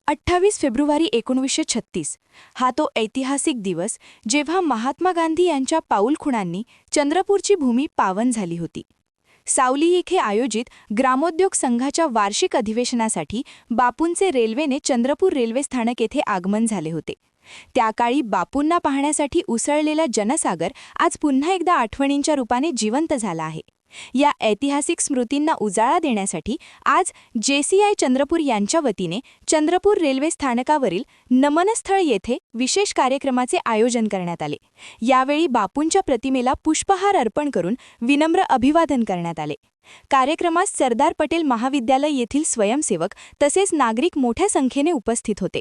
28 February 1936 हा तो ऐतिहासिक दिवस जेव्हा महात्मा गांधी यांच्या पाऊलखुणांनी चंद्रपूरची भूमी पावन झाली होती. सावली येथे आयोजित ग्रामोद्योग संघाच्या वार्षिक अधिवेशनासाठी बापूंचे रेल्वेने चंद्रपूर रेल्वे स्थानक येथे आगमन झाले होते. त्या काळी बापूंना पाहण्यासाठी उसळलेला जनसागर आज पुन्हा एकदा आठवणींच्या रूपाने जिवंत झाला आहे. या ऐतिहासिक स्मृतींना उजाळा देण्यासाठी आज JCI चंद्रपूर यांच्या वतीने चंद्रपूर रेल्वे स्थानकावरील नमनस्थळ येथे विशेष कार्यक्रमाचे आयोजन करण्यात आले. यावेळी बापूंच्या प्रतिमेला पुष्पहार अर्पण करून विनम्र अभिवादन करण्यात आले. कार्यक्रमास सरदार पटेल महाविद्यालय येथील स्वयंसेवक तसेच नागरिक मोठ्या संख्येने उपस्थित होते.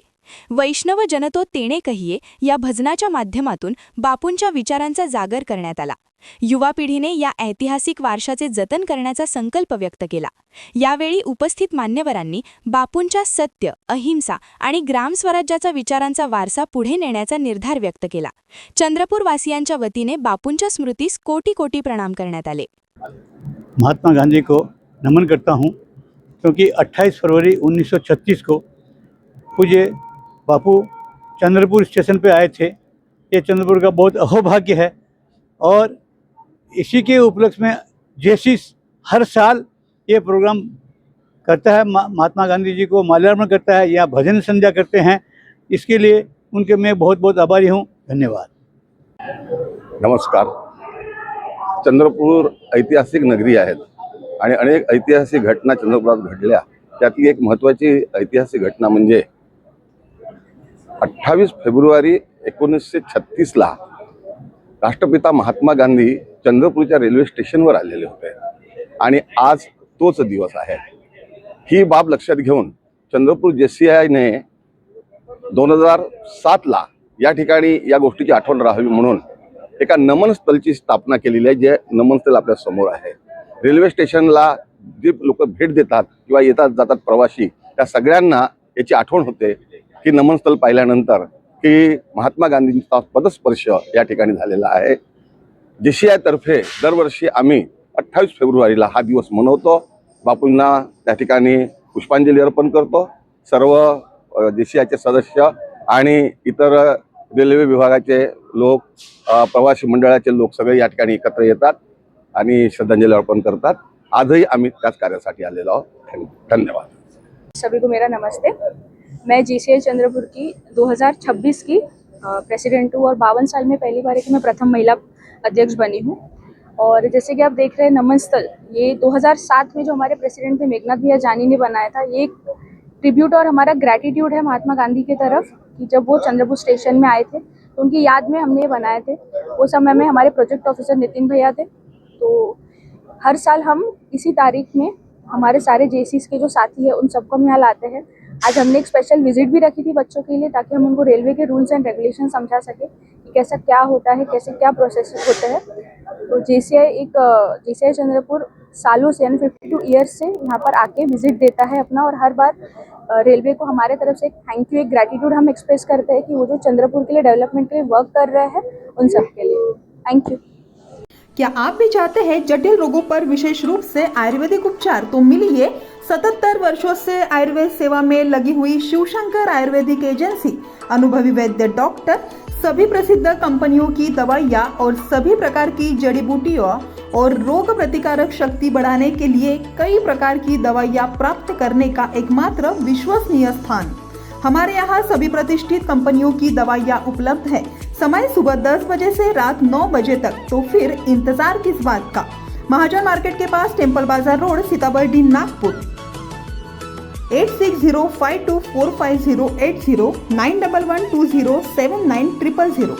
वैष्णव जनतो तेणे कहिये या भजनाच्या माध्यमातून बापूंच्या विचारांचा जागर करण्यात आला. युवा पिढीने या ऐतिहासिक वारशाचे जतन करण्याचा संकल्प व्यक्त केला. यावेळी उपस्थित मान्यवरांनी बापूंच्या सत्य, अहिंसा आणि ग्रामस्वराज्याचा विचारांचा वारसा पुढे नेण्याचा निर्धार व्यक्त केला. चंद्रपूर वासियांच्या वतीने बापूंच्या स्मृतीस कोटी कोटी प्रणाम करण्यात आले. महात्मा गांधी को नमन करता हूँ, क्योंकि 28 फरवरी 1936 को पूज्य बापू चंद्रपुर स्टेशन पे आए थे. ये चंद्रपुर का बहुत अहोभाग्य है और इसी के उपलक्ष्य में JCI हर साल ये प्रोग्राम करता है, महात्मा गांधी जी को माल्यार्पण करता है या भजन संध्या करते हैं. इसके लिए उनके मैं बहुत बहुत आभारी हूँ. धन्यवाद. नमस्कार. चंद्रपूर ऐतिहासिक नगरी आहेत आणि अनेक ऐतिहासिक घटना चंद्रपुरात घडल्या. त्यातली एक महत्त्वाची ऐतिहासिक घटना म्हणजे 28 फेब्रुवारी 1936ला राष्ट्रपिता महात्मा गांधी चंद्रपूरच्या रेल्वे स्टेशनवर आलेले होते आणि आज तोच दिवस आहे. ही बाब लक्षात घेऊन चंद्रपूर JCIने 2007ला या ठिकाणी या गोष्टीची आठवण राहावी म्हणून एका नमन स्थळची स्थापना केलेली आहे. जे नमन स्थळ आपल्या समोर आहे. रेल्वे स्टेशनला जे लोक भेट देतात किंवा येतात जातात प्रवासी, त्या सगळ्यांना याची आठवण होते की नमन स्थळ पाहिल्यानंतर की महात्मा गांधींचा पदस्पर्श या ठिकाणी झालेला आहे. JCI तर्फे दरवर्षी आम्ही 28 फेब्रुवारीला हा दिवस मनवतो. बापूंना त्या ठिकाणी पुष्पांजली अर्पण करतो. सर्व JCIचे सदस्य आणि इतर रेल्वे विभागाचे लोक, प्रवासी मंडळाचे लोक सगळे या ठिकाणी एकत्र येतात आणि श्रद्धांजली अर्पण करतात. आजही आम्ही त्याच कार्यासाठी आलेलो आहोत. धन्यवाद. सभी को मेरा नमस्ते. मैं JCI चंद्रपुर की 2026 की प्रेसिडेंट हूँ और 52 साल में पहली बार है कि मैं प्रथम महिला अध्यक्ष बनी हूँ. और जैसे कि आप देख रहे हैं नमन स्थल, ये 2007 में जो हमारे प्रेसिडेंट थे मेघनाथ भैया जानी ने बनाया था. ये एक ट्रिब्यूट और हमारा ग्रैटिट्यूड है महात्मा गांधी की तरफ कि जब वो चंद्रपुर स्टेशन में आए थे तो उनकी याद में हमने ये बनाए थे. वो समय में हमारे प्रोजेक्ट ऑफिसर नितिन भैया थे. तो हर साल हम इसी तारीख में हमारे सारे JCIs के जो साथी हैं उन सबको हम यहाँ लाते हैं. आज हमने एक स्पेशल विजिट भी रखी थी बच्चों के लिए, ताकि हम उनको रेलवे के रूल्स एंड रेगुलेशन समझा सके कि कैसा क्या होता है, कैसे क्या प्रोसेस होता है. तो JCI चंद्रपुर सालों से यानी 52 ईयर्स से यहाँ पर आके विजिट देता है अपना, और हर बार रेलवे को हमारे तरफ से एक थैंक यू, एक ग्रैटिट्यूड हम एक्सप्रेस करते हैं कि वो जो चंद्रपुर के लिए डेवलपमेंट के लिए वर्क कर रहे हैं उन सब के लिए. Thank you. क्या आप भी चाहते हैं जटिल रोगों पर विशेष रूप से आयुर्वेदिक उपचार? तो मिलिए 77 वर्षों से आयुर्वेद सेवा में लगी हुई शिवशंकर आयुर्वेदिक एजेंसी. अनुभवी वैद्य डॉक्टर, सभी प्रसिद्ध कंपनियों की दवाइयाँ और सभी प्रकार की जड़ी बूटियों और रोग प्रतिकारक शक्ति बढ़ाने के लिए कई प्रकार की दवाइयाँ प्राप्त करने का एकमात्र विश्वसनीय स्थान. हमारे यहाँ सभी प्रतिष्ठित कंपनियों की दवाइयाँ उपलब्ध है. समय सुबह 10 बजे से रात 9 बजे तक. तो फिर इंतजार किस बात का? महाजन मार्केट के पास, टेम्पल बाजार रोड, सीताबर्डी, नागपुर. 8605245080 9112079000.